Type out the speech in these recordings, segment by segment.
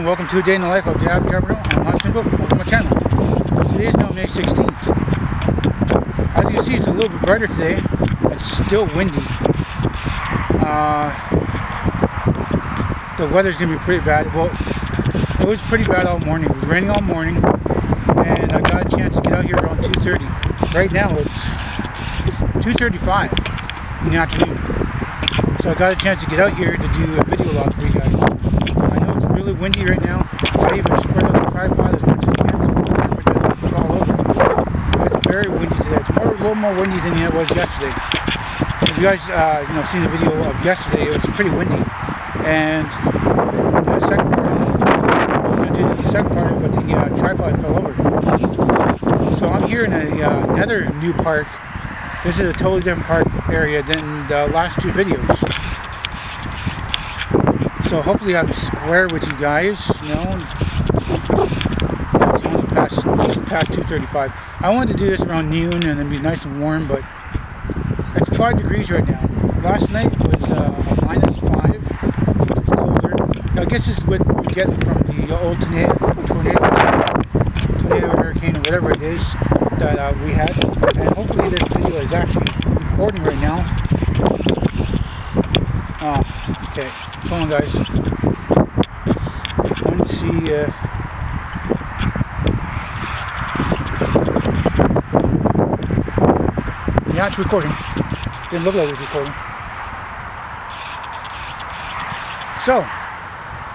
welcome to a day in the life of the Aboriginal and LostPhoenixWolf. Welcome to my channel. Today is now May 16th. As you can see, it's a little bit brighter today. It's still windy. The weather's going to be pretty bad. Well, it was pretty bad all morning. It was raining all morning, and I got a chance to get out here around 2:30. Right now it's 2:35 in the afternoon. So I got a chance to get out here to do a video log for you guys. I know it's really windy right now. I even spread out the tripod as much as I can so the camera doesn't fall over. It's very windy today. It's a little more windy than it was yesterday. If you guys seen the video of yesterday, it was pretty windy. And the second part, I was going to do the second part of it, but the tripod fell over. So I'm here in another new park. This is a totally different park area than the last two videos. So hopefully I'm square with you guys. It's only just past 2:35. I wanted to do this around noon and then be nice and warm, but it's 5 degrees right now. Last night was -5. It's colder. Now, I guess this is what we're getting from the old tornado, hurricane, or whatever it is that we had. And hopefully this video is actually recording right now. Okay. Hold on, guys. I'm going to see if... Yeah, it's recording. Didn't look like it was recording. So,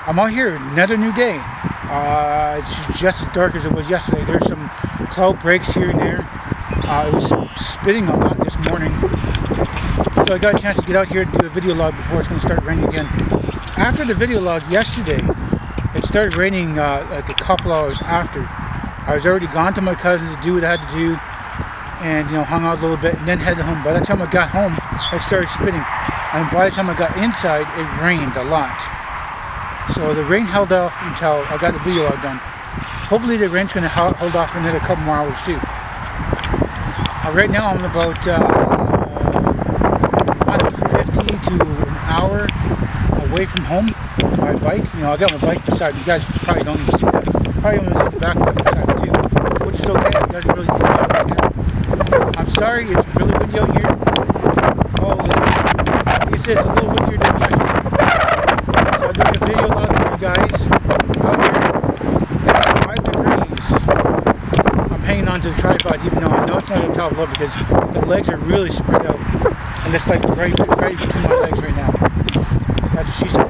I'm out here, another new day. It's just as dark as it was yesterday. There's some cloud breaks here and there. It was spitting a lot this morning. So I got a chance to get out here and do a video log before it's going to start raining again. After the video log yesterday, it started raining like a couple hours after. I was already gone to my cousin's to do what I had to do, and hung out a little bit, and then headed home. By the time I got home, it started spitting, and by the time I got inside, it rained a lot. So the rain held off until I got the video log done. Hopefully the rain's going to hold off for another couple more hours too. Right now I'm about 50 to an hour away from home. My bike, I got my bike beside me. You guys probably don't even see that. Probably only see the back of it beside me too, which is okay. It doesn't really need out here. I'm sorry, it's really windy out here. Oh, like I said, it's a little windier than yesterday. So I'm doing a video log for you guys out here. It's 5 degrees. I'm hanging onto the tripod, even though I know it's not on top level because the legs are really spread out. And it's like right between my legs right now. That's what she said.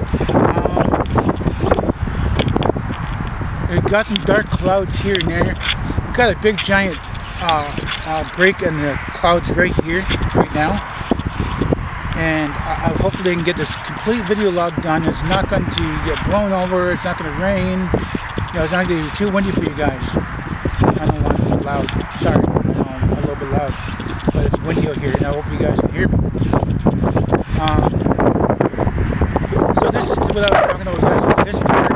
We've got some dark clouds here and there. We've got a big giant break in the clouds right here, right now. And hopefully I can get this complete video log done. It's not going to get blown over. It's not going to rain. It's not going to be too windy for you guys. I don't want it to be loud. Sorry, I'm a little bit loud. But it's windy out here, and I hope you guys can hear me. So this is what I was talking about yesterday. This park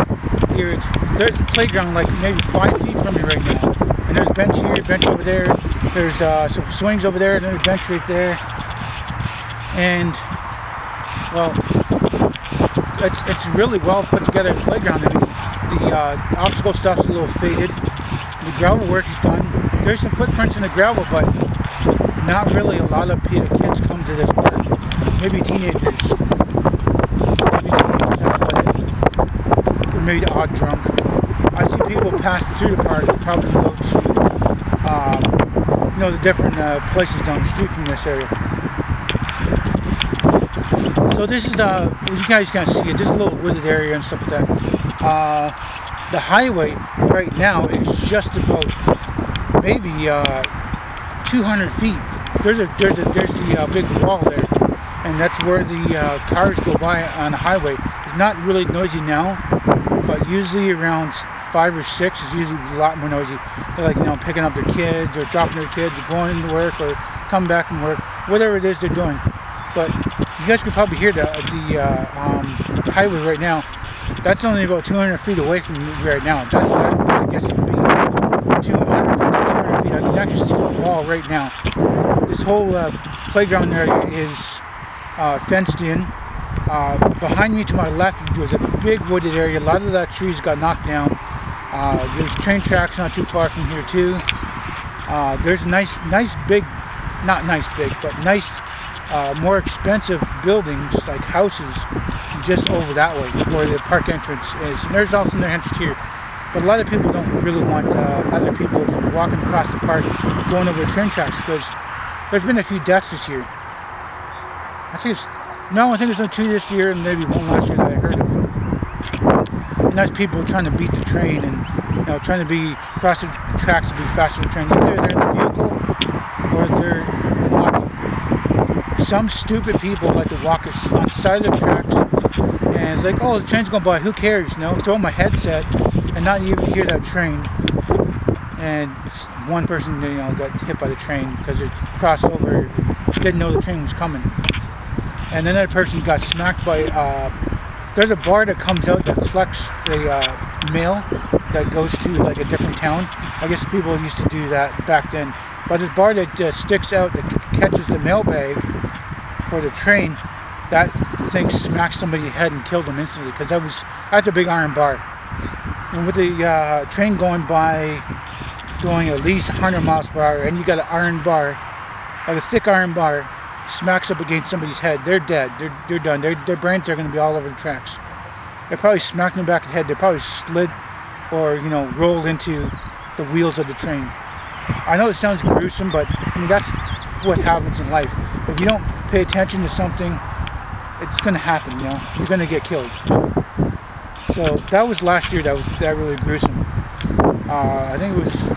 here, there's a playground like maybe 5 feet from me right now. And there's a bench here, bench over there. There's some swings over there, and there's a bench right there. And, well, it's really well put together playground. I mean, the obstacle stuff's a little faded. The gravel work is done. There's some footprints in the gravel, but not really a lot of kids come to this park. Maybe teenagers. That's about it. Or maybe the odd drunk. I see people pass through the park and probably go to, the different places down the street from this area. So this is, you guys can see it, just a little wooded area and stuff like that. The highway right now is just about maybe 200 feet. There's the big wall there, and that's where the cars go by on the highway. It's not really noisy now, but usually around 5 or 6 is usually a lot more noisy. They're like picking up their kids or dropping their kids or going to work or coming back from work, whatever it is they're doing. But you guys can probably hear the highway right now. That's only about 200 feet away from me right now. That's what I guess it would be. 250 to 200 feet. I can actually see the wall right now. This whole playground area is fenced in. Behind me to my left was a big wooded area. A lot of that trees got knocked down. There's train tracks not too far from here too. There's nice big, not nice big, but nice, more expensive buildings like houses just over that way where the park entrance is. And there's also an entrance here. But a lot of people don't really want other people to be walking across the park going over the train tracks because there's been a few deaths this year. I think there's only 2 this year and maybe 1 last year that I heard of. And that's people trying to beat the train and trying to cross the tracks to be faster than the train. Either they're in the vehicle or they're walking. Some stupid people like to walk on the side of the tracks and it's like, oh, the train's going by, who cares? Throw my headset and not even hear that train. And one person got hit by the train because it crossed over, didn't know the train was coming. And another person got smacked by, there's a bar that comes out that collects the mail that goes to like a different town. I guess people used to do that back then. But this bar that sticks out, that catches the mail bag for the train, that thing smacked somebody's head and killed them instantly because that's a big iron bar. And with the train going by, doing at least 100 miles per hour, and you got an iron bar, like a thick iron bar, smacks up against somebody's head, they're dead. They're done. Their brains are going to be all over the tracks. They probably smacked in the back of the head. They probably slid or rolled into the wheels of the train. I know it sounds gruesome, but I mean that's what happens in life. If you don't pay attention to something, it's going to happen. You're going to get killed. So that was last year. That was really gruesome. I think it was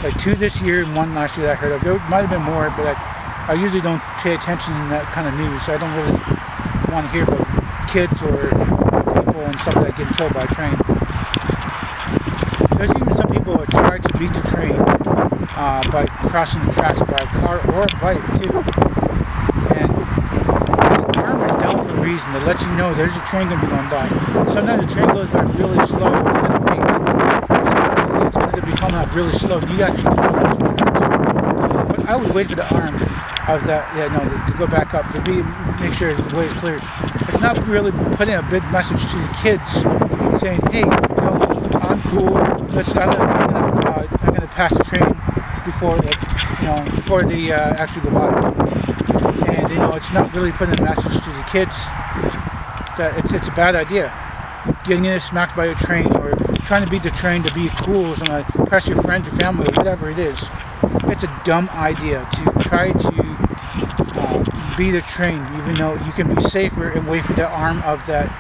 like 2 this year and 1 last year that I heard of. There might have been more, but I usually don't pay attention to that kind of news, so I don't really want to hear about kids or people and stuff that get killed by a train. There's even some people that try to beat the train by crossing the tracks by a car or a bike too. And the arm is down for a reason, to let you know there's a train going to be going by. Sometimes the train goes by really slow and you're going to wait. Sometimes it's going to be coming up really slow and you actually cross the tracks. But I would wait for the arm of that, to go back up, to make sure the way is clear. It's not really putting a big message to the kids saying, hey, I'm cool. I'm gonna pass the train before they actually go by. And it's not really putting a message to the kids that it's a bad idea. Getting smacked by a train or trying to beat the train to be cool, so impress your friends or family or whatever it is. It's a dumb idea to try to beat a train, even though you can be safer and wait for the arm of that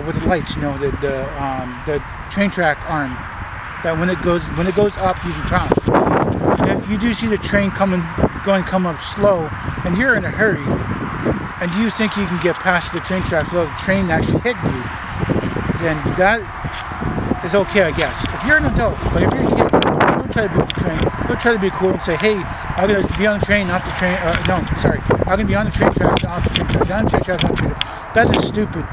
with the lights, the train track arm. That when it goes up, you can cross. If you do see the train come up slow, and you're in a hurry, and you think you can get past the train tracks without the train actually hitting you, then that is okay, I guess. If you're an adult, but if you're a kid, don't try to beat the train. Don't try to be cool and say, hey, I'm going to be on the train, off the train. I'm going to be on the train tracks, off the train tracks, on the train tracks, off the train tracks. That is stupid.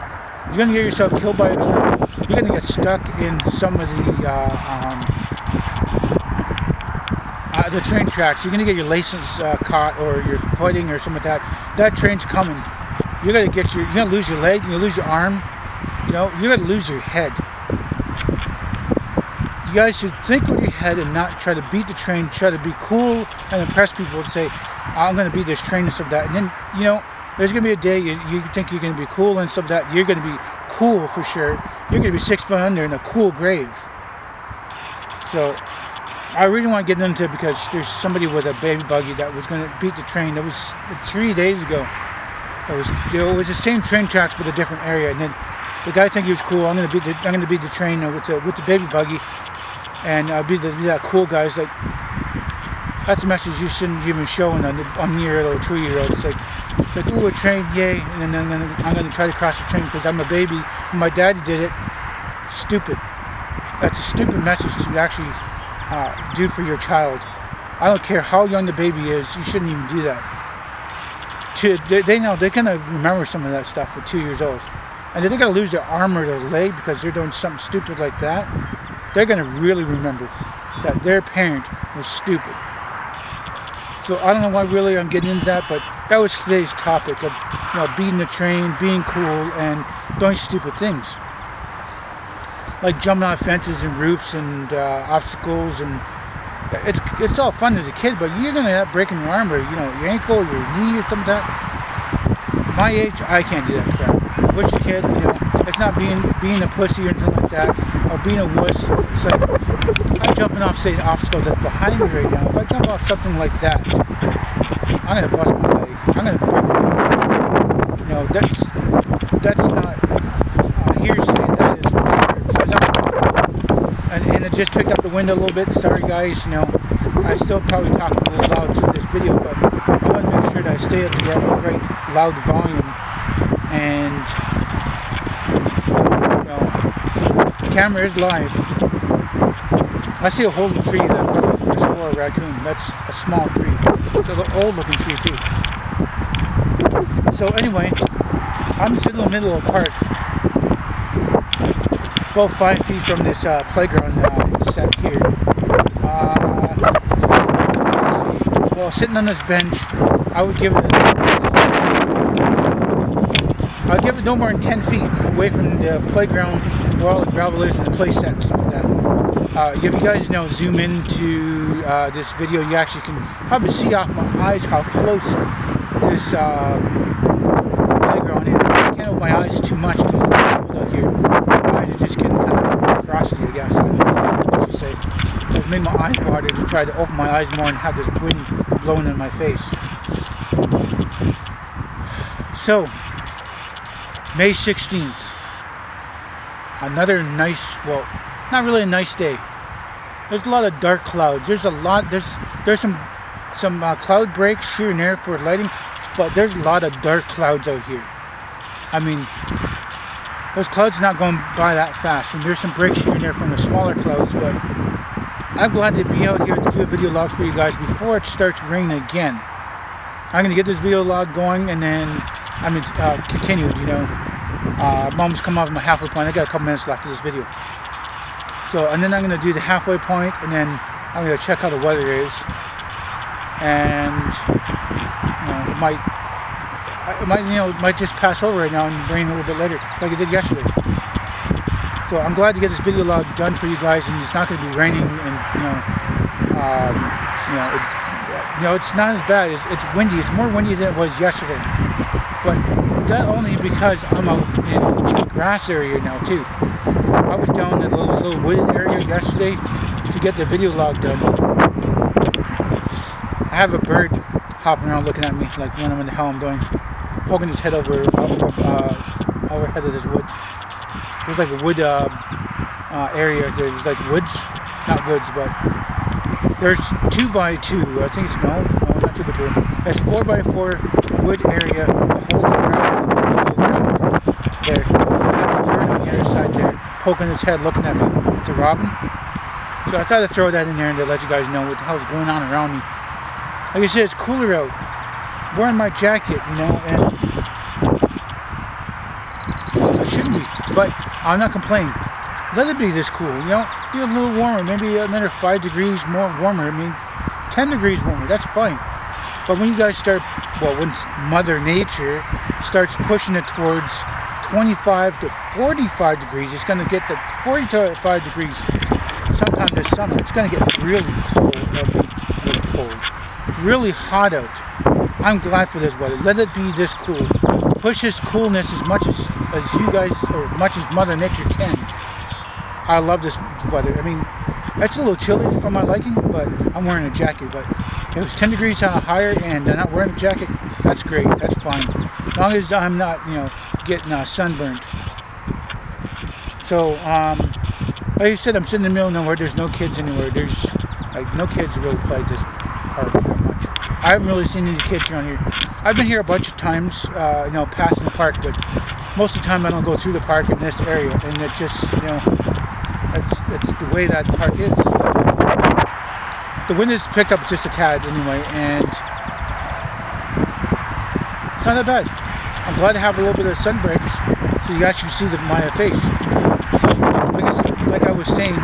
You're going to get yourself killed by a train. You're going to get stuck in some of the train tracks. You're going to get your license caught or you're fighting or something like that. That train's coming. You're going to lose your leg, you're going to lose your arm. You're going to lose your head. You guys should think with your head and not try to beat the train, try to be cool and impress people and say, I'm going to beat this train and stuff like that. And then, there's going to be a day you think you're going to be cool and stuff like that. You're going to be cool for sure. You're going to be 6 foot under in a cool grave. So, I really want to get into it because there's somebody with a baby buggy that was going to beat the train. It was 3 days ago. It was the same train tracks but a different area. And then the guy think he was cool. I'm going to beat the train with the baby buggy. And be that cool guy. It's like, that's a message you shouldn't even show on your little 2-year-old. It's like, ooh, a train, yay, and then I'm gonna try to cross the train because I'm a baby and my daddy did it. Stupid. That's a stupid message to actually do for your child. I don't care how young the baby is, you shouldn't even do that. They know they're gonna remember some of that stuff at 2 years old. And if they're gonna lose their arm or their leg because they're doing something stupid like that, they're gonna really remember that their parent was stupid. So I don't know why really I'm getting into that, but that was today's topic of, you know, beating the train, being cool, and doing stupid things. Like jumping on fences and roofs and obstacles, and it's all fun as a kid, but you're gonna end up breaking your arm or, you know, your ankle, your knee, or something like that. My age, I can't do that crap. I wish a kid, you know, it's not being a pussy or anything like that, or being a wuss. It's like, I'm jumping off, say, obstacles that's behind me right now. If I jump off something like that, I'm gonna bust my leg. I'm gonna break my leg. You know, that's not hearsay. That is for sure. And it just picked up the wind a little bit. Sorry guys, you know, I still probably talk a little loud through this video, but I want to make sure that I stay at the right loud volume. And you know, the camera is live. I see a hole in the tree that probably a squirrel or a raccoon. That's a small tree. It's an old looking tree too. So anyway, I'm sitting in the middle of a park, about 5 feet from this playground set here. Well, sitting on this bench, I would give it no more than 10 feet away from the playground where all the gravel is and the play set and stuff like that. If you guys zoom into this video, you actually can probably see off my eyes how close this playground is. I can't open my eyes too much because it's cold out here. My eyes are just getting kind of frosty, I guess. I don't know what to say. I've made my eyes water to try to open my eyes more and have this wind blowing in my face. So, May 16th. Another nice, well, not really a nice day. There's a lot of dark clouds. There's some cloud breaks here and there for lighting, but there's a lot of dark clouds out here. I mean, those clouds are not going by that fast, and there's some breaks here and there from the smaller clouds, but I'm glad to be out here to do a video log for you guys before it starts raining again. I'm going to get this video log going, and then, continued, you know. I'm almost come off my halfway point. I got a couple minutes left of this video. So, and then I'm going to do the halfway point, and then I'm going to check how the weather is. And, you know, it might just pass over right now and rain a little bit later, like it did yesterday. So I'm glad to get this video log done for you guys, and it's not going to be raining, and it's not as bad. It's windy. It's more windy than it was yesterday. But that only because I'm out in the grass area now too. I was down in a little wooded area yesterday to get the video log done. I have a bird hopping around looking at me like wondering what the hell I'm doing, poking his head overhead of this woods. There's like a wood area. There's like woods, not woods, but there's 2x2. I think it's no, not 2x2. It's 4x4 wood area that holds the ground there. There's a bird on the other side there, poking his head, looking at me. It's a robin. So I thought I'd throw that in there and to let you guys know what the hell's going on around me. Like I said, it's cooler out. I'm wearing my jacket, you know, and I shouldn't be, but I'm not complaining. Let it be this cool, you know, be a little warmer, maybe another 5 degrees more warmer. I mean, 10 degrees warmer, that's fine. But when you guys start, well, when Mother Nature starts pushing it towards 25 to 45 degrees, it's going to get to 45 degrees sometime this summer. It's going to get really cold, really hot out. I'm glad for this weather. Let it be this cool. Push this coolness as much as you guys, or much as Mother Nature can. I love this weather. I mean, it's a little chilly for my liking, but I'm wearing a jacket. But if it's 10 degrees higher and I'm not wearing a jacket, that's great. That's fine. As long as I'm not, you know, getting sunburned. So, like I said, I'm sitting in the middle of nowhere. There's no kids anywhere. There's like no kids really play this park that much. I haven't really seen any kids around here. I've been here a bunch of times, you know, passing the park, but most of the time I don't go through the park in this area, and it just, you know, it's the way that park is. The wind has picked up just a tad anyway, and it's not that bad. I'm glad to have a little bit of sun breaks, so you actually see my face. So, like I was saying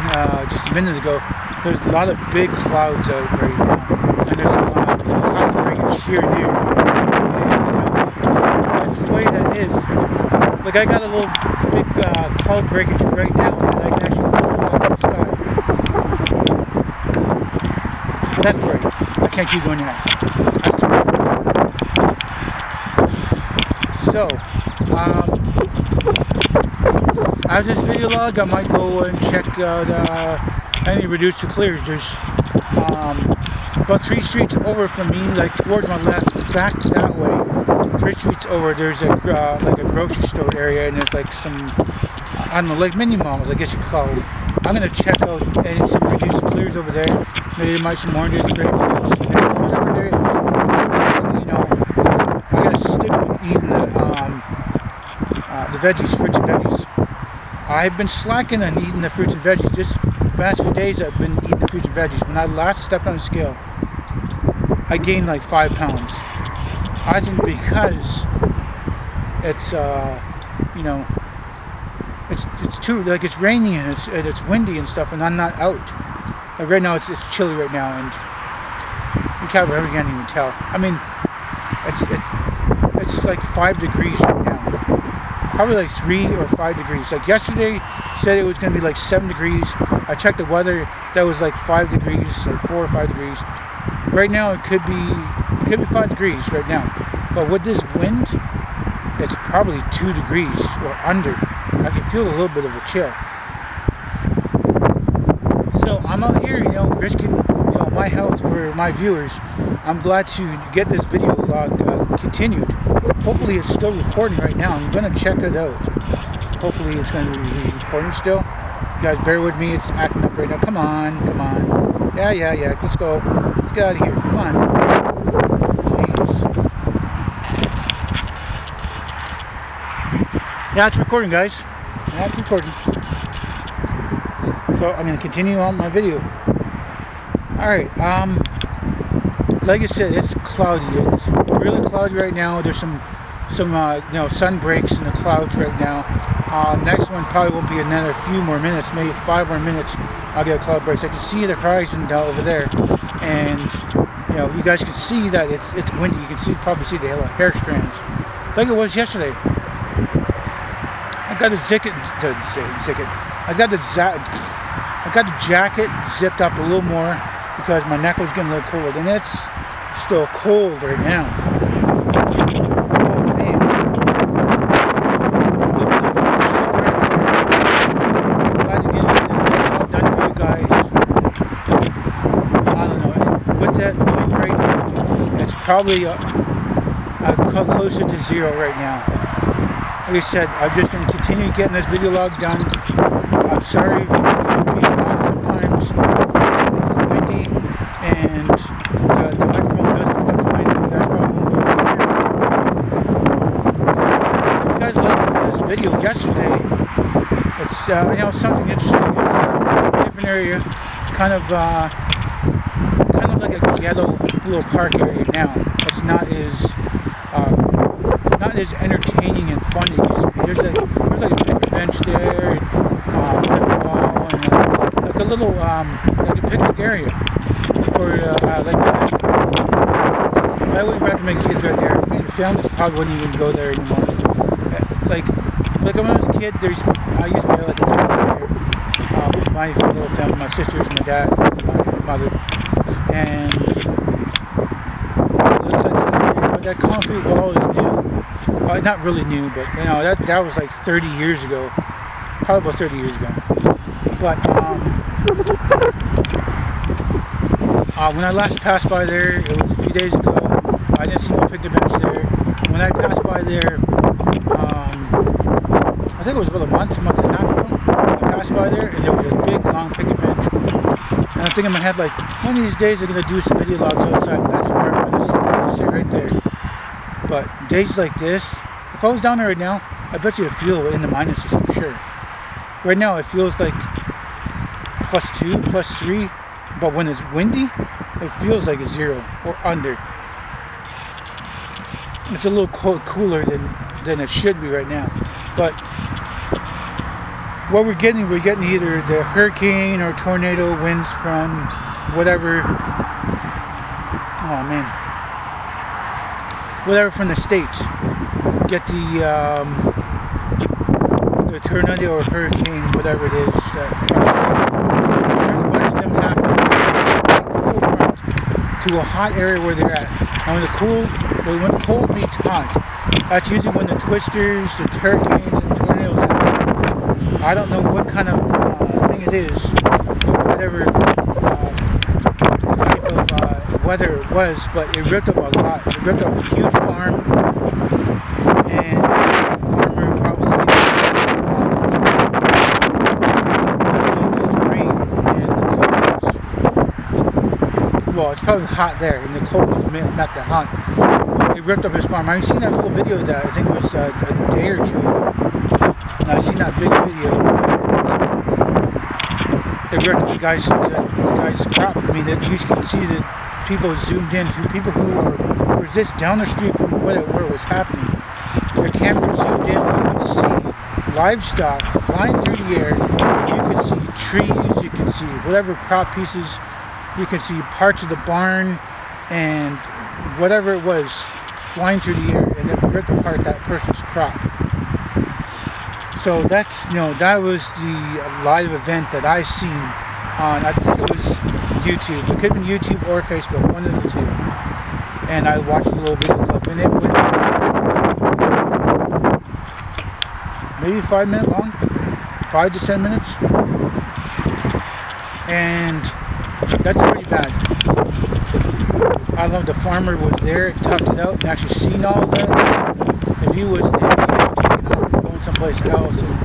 just a minute ago, there's a lot of big clouds out right now, and there's some cloud Like I got a little big cloud breakage right now that I can actually look up in the sky. But that's great. I can't keep going there. That's too bad. So, after this video log, I might go and check out any reduced to clears. There's about 3 streets over from me, like towards my left, back that way. 3 streets over, there's a like a grocery store area, and there's like some, I don't know, like mini malls, I guess you could call them. I'm gonna check out some reduced to clears over there. Maybe there might be some oranges, grapefruits, whatever there is. So, you know, I gotta stick with eating the veggies, fruits and veggies. I've been slacking on eating the fruits and veggies. This past few days I've been eating the fruits and veggies. When I last stepped on the scale, I gained like 5 pounds. I think because it's you know, it's too, like, it's rainy and it's windy and stuff, and I'm not out. Like right now it's chilly right now, and you can't even tell. I mean, it's like 5 degrees right now. Probably like 3 or 5 degrees. Like yesterday said it was going to be like 7 degrees. I checked the weather, that was like 5 degrees, like 4 or 5 degrees. Right now it could be 5 degrees right now. But with this wind, it's probably 2 degrees or under. I can feel a little bit of a chill. So I'm out here, you know, risking, you know, my health for my viewers. I'm glad to get this video log continued. Hopefully it's still recording right now. I'm going to check it out. Hopefully it's going to be recording still. You guys bear with me. It's acting up right now. Come on. Come on. Yeah. Let's go. Let's get out of here. Come on. Jeez. Yeah, it's recording, guys. Yeah, it's recording. So I'm going to continue on my video. Alright. Like I said, it's cloudy. It's really cloudy right now. There's some you know, sun breaks in the clouds right now. Next one probably won't be another few more minutes, maybe 5 more minutes. I'll get a cloud breaks. I can see the horizon down over there, and you know, you guys can see that it's windy. You can probably see the hair strands, like it was yesterday. I got the jacket zipped up a little more because my neck was getting a little cold, and it's still cold right now. Oh man. Look at the show right there. I'm glad to get this video all done for you guys. I don't know, with that wind right now, it's probably closer to 0 right now. Like I said, I'm just going to continue getting this video log done. I'm sorry if it's being loud sometimes. It's windy, and the microphone does pick up the wind. You guys probably won't be able to hear it. So, if you guys liked this video yesterday, it's you know, something interesting. It's a different area, kind of like a ghetto little park area now. It's not as entertaining and fun as it used to be. There's like a picnic bench there, and pickleball, and like a little like a picnic area for like the family. But I wouldn't recommend kids right there. I mean, the families probably wouldn't even go there anymore. Like when I was a kid, I used to be like a picnic there with my little family, my sisters, my dad, my mother, and it looks like the concrete, but that concrete wall is new. Not really new, but you know, that was like 30 years ago, probably about 30 years ago. But when I last passed by there, it was a few days ago. I didn't see no picnic bench there. When I passed by there, I think it was about a month and a half ago. I passed by there, and there was a big, long picnic bench. And I'm thinking in my head, like, one of these days I'm gonna do some video logs outside. That's where I'm gonna sit right there. But days like this, if I was down there right now, I bet you it'd feel in the minuses for sure. Right now it feels like +2, +3, but when it's windy, it feels like a 0 or under. It's a little cooler than it should be right now. But what we're getting either the hurricane or tornado winds from whatever. Oh man. Whatever from the States. Get the the tornado or hurricane, whatever it is, from the States. There's a bunch of them happening. Cool front to a hot area where they're at. And when the cold meets hot, that's usually when the twisters, the hurricanes, and tornadoes happen. I don't know what kind of thing it is, whatever type of weather it was, but it ripped up a lot. It ripped up a huge farm, and that farmer probably just the rain and the cold was, well, it's probably hot there, and the cold was met the hot. But it ripped up his farm. I've seen that little video that I think was a day or two ago. And I've seen that big video, and it ripped up the guy's crop. I mean, you can see the people zoomed in, people who were just down the street from where it was happening. Their camera zoomed in, you could see livestock flying through the air. You could see trees, you could see whatever crop pieces, you could see parts of the barn, and whatever it was flying through the air, and it ripped apart that person's crop. So that's, that was the live event that I seen on, I think it was YouTube. It could have been YouTube or Facebook, one of the two. And I watched a little video clip, and it went maybe 5 minutes long, 5 to 10 minutes. And that's pretty bad. I don't know if the farmer was there, toughed it out, and actually seen all of that. If he was taken off and going someplace else and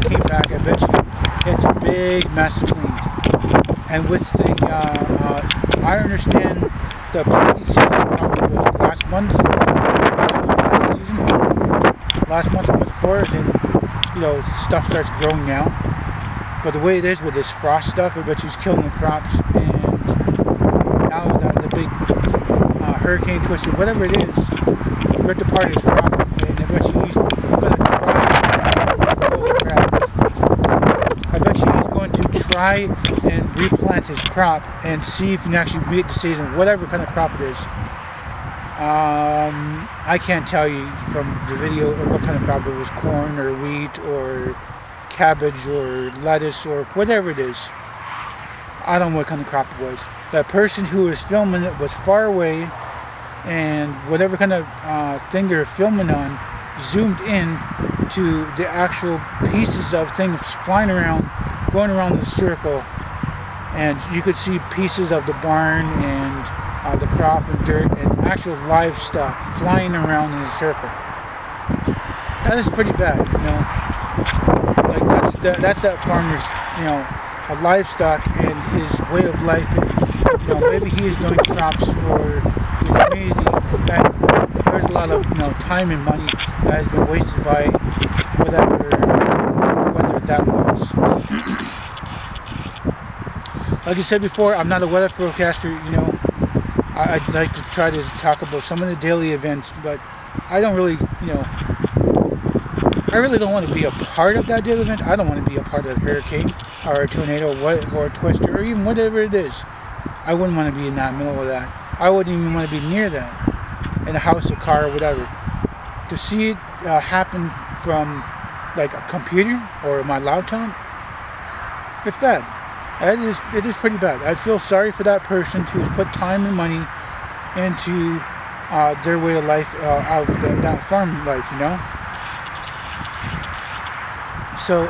came back, I bet you it's a big mess to clean. And with the, I understand the planting season probably was last month. Planting season. Last month or before, then, stuff starts growing now. But the way it is with this frost stuff, I bet she's killing the crops. And now the big hurricane twister, whatever it is, ripped apart his crop. And I bet you he's going to try. Holy crap. I bet you he's going to try and replant his crop and see if he can actually meet the season, whatever kind of crop it is. I can't tell you from the video what kind of crop it was, corn or wheat or cabbage or lettuce or whatever it is. I don't know what kind of crop it was. That person who was filming it was far away, and whatever kind of thing they were filming on zoomed in to the actual pieces of things flying around, going around the circle, and you could see pieces of the barn and the crop and dirt and actual livestock flying around in a circle. That is pretty bad, Like that's that farmer's, livestock and his way of life. And, maybe he is doing crops for the community. And there's a lot of time and money that has been wasted by whatever that was. Like I said before, I'm not a weather forecaster. I'd like to try to talk about some of the daily events, but I don't really, I really don't want to be a part of that daily event. I don't want to be a part of a hurricane or a tornado or a twister or even whatever it is. I wouldn't want to be in that middle of that. I wouldn't even want to be near that, in a house, a car, or whatever. To see it happen from like a computer or my laptop, it's bad. It is pretty bad. I feel sorry for that person who's put time and money into their way of life, of that farm life, So,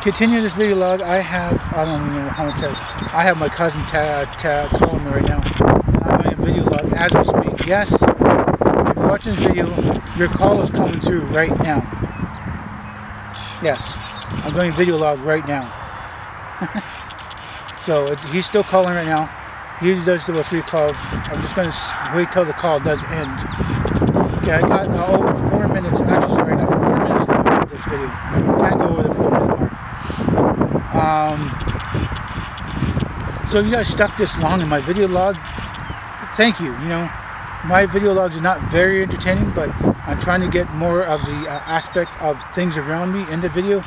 continue this video log. I don't even know how much I have my cousin calling me right now. And I'm doing a video log as we speak. Yes, if you're watching this video, your call is coming through right now. Yes. I'm doing a video log right now. So he's still calling right now. He usually does about 3 calls. I'm just going to wait till the call does end. Okay, I got over 4 minutes. Actually, sorry, I got 4 minutes left of this video. Can't go over the 4-minute mark. So you guys stuck this long in my video log. Thank you. My video logs are not very entertaining, but I'm trying to get more of the aspect of things around me in the video.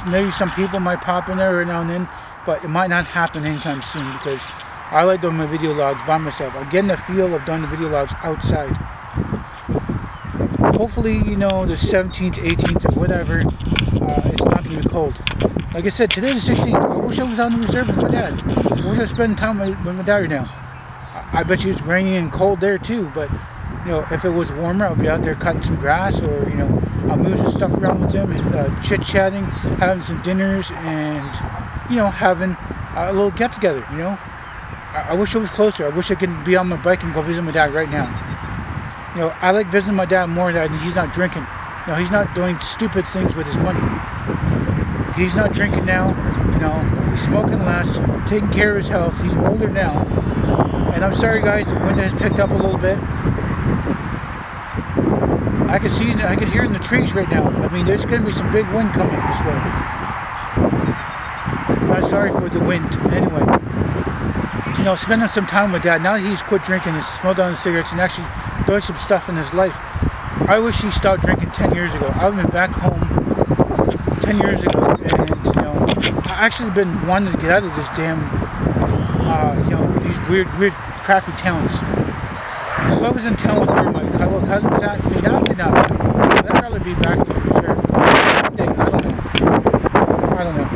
Maybe some people might pop in there every now and then, but it might not happen anytime soon because I like doing my video logs by myself. I'm getting the feel of doing the video logs outside. hopefully, you know, the 17th, 18th, or whatever, it's not going to be cold. Like I said, today's the 16th. I wish I was on the reserve with my dad. I wish I was spending time with my dad right now. I bet you it's rainy and cold there too, but, you know, if it was warmer, I'll be out there cutting some grass, or, you know, I'm moving stuff around with him, chit-chatting, having some dinners, and, you know, having a little get-together, you know. I wish it was closer. I wish I could be on my bike and go visit my dad right now. You know, I like visiting my dad more than he's not drinking. You know, he's not doing stupid things with his money. He's not drinking now, you know, he's smoking less, taking care of his health. He's older now. And I'm sorry guys, the wind has picked up a little bit. I can hear it in the trees right now. I mean, there's going to be some big wind coming this way. I'm not sorry for the wind, anyway. You know, spending some time with Dad, now that he's quit drinking and smelled down the cigarettes and actually doing some stuff in his life. I wish he stopped drinking 10 years ago. I've been back home 10 years ago, and, you know, I actually been wanting to get out of this damn, you know, these weird, crappy towns. If I was in town with where my little cousins at, I mean, that would be not bad. I'd rather be back to the reserve. One day, I don't know.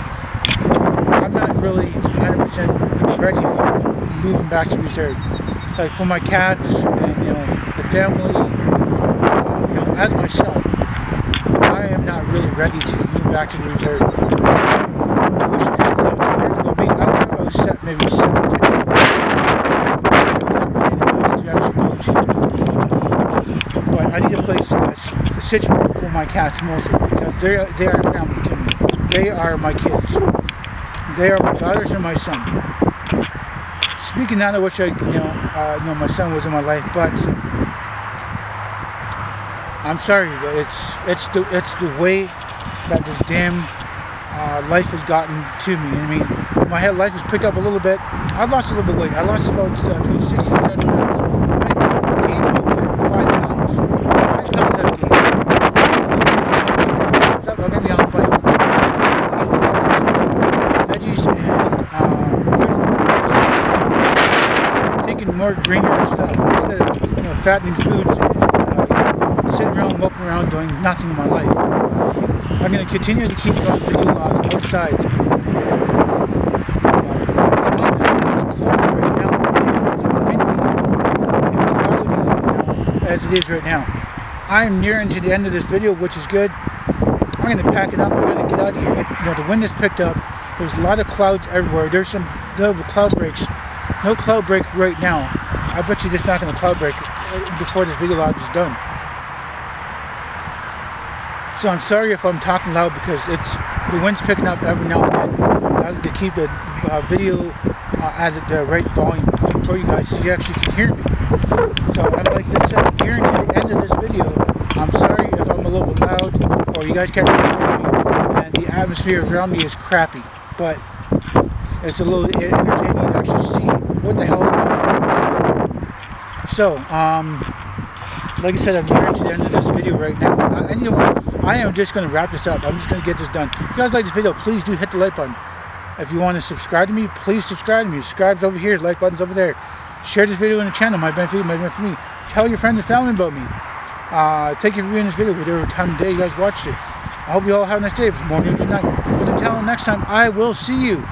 I'm not really 100% ready for moving back to the reserve. Like, for my cats and, you know, the family, you know, as myself, I am not really ready to move back to the reserve. I wish I could, you know, 10 years ago. I mean, I was set maybe 7 or 10 years ago. There's not really any place to actually go to. But I need a place situated for my cats mostly, because they are family to me. They are my kids. They are my daughters and my son. Speaking of that, I wish you know, my son was in my life, but I'm sorry, but it's the way that this damn life has gotten to me. I mean, my life has picked up a little bit. I've lost a little bit of weight. I lost about 60 to 70 pounds. I gained about 5 pounds. 5 pounds I've gained. So I'm going to be on the bike. Veggies and fruits. I'm taking more greener stuff instead of, you know, fattening foods and sitting around, walking around, doing nothing in my life. I'm going to continue to keep going video logs outside. As long as it's cold right now, and windy and cloudy, you know, as it is right now. I'm nearing to the end of this video, which is good. I'm going to pack it up. I'm going to get out of here. You know, the wind has picked up. There's a lot of clouds everywhere. There's some little cloud breaks. No cloud break right now. I bet you there's not going to cloud break before this video log is done. So I'm sorry if I'm talking loud, because the wind's picking up every now and then. I have to keep the video at the right volume for you guys so you actually can hear me. So I'm like this, nearing to the end of this video. I'm sorry if I'm a little bit loud or you guys can't hear me, and the atmosphere around me is crappy. But it's a little entertaining to actually see what the hell is going on in this world. So, like I said, I'm nearing to the end of this video right now. And you know what? I am just going to wrap this up. I'm just going to get this done. If you guys like this video, please do hit the like button. If you want to subscribe to me, please subscribe to me. Subscribe's over here. Like button's over there. Share this video on the channel. Might benefit you, might benefit me. Tell your friends and family about me. Thank you for viewing this video, whatever time of day you guys watched it. I hope you all have a nice day, morning or good night. But until next time, I will see you.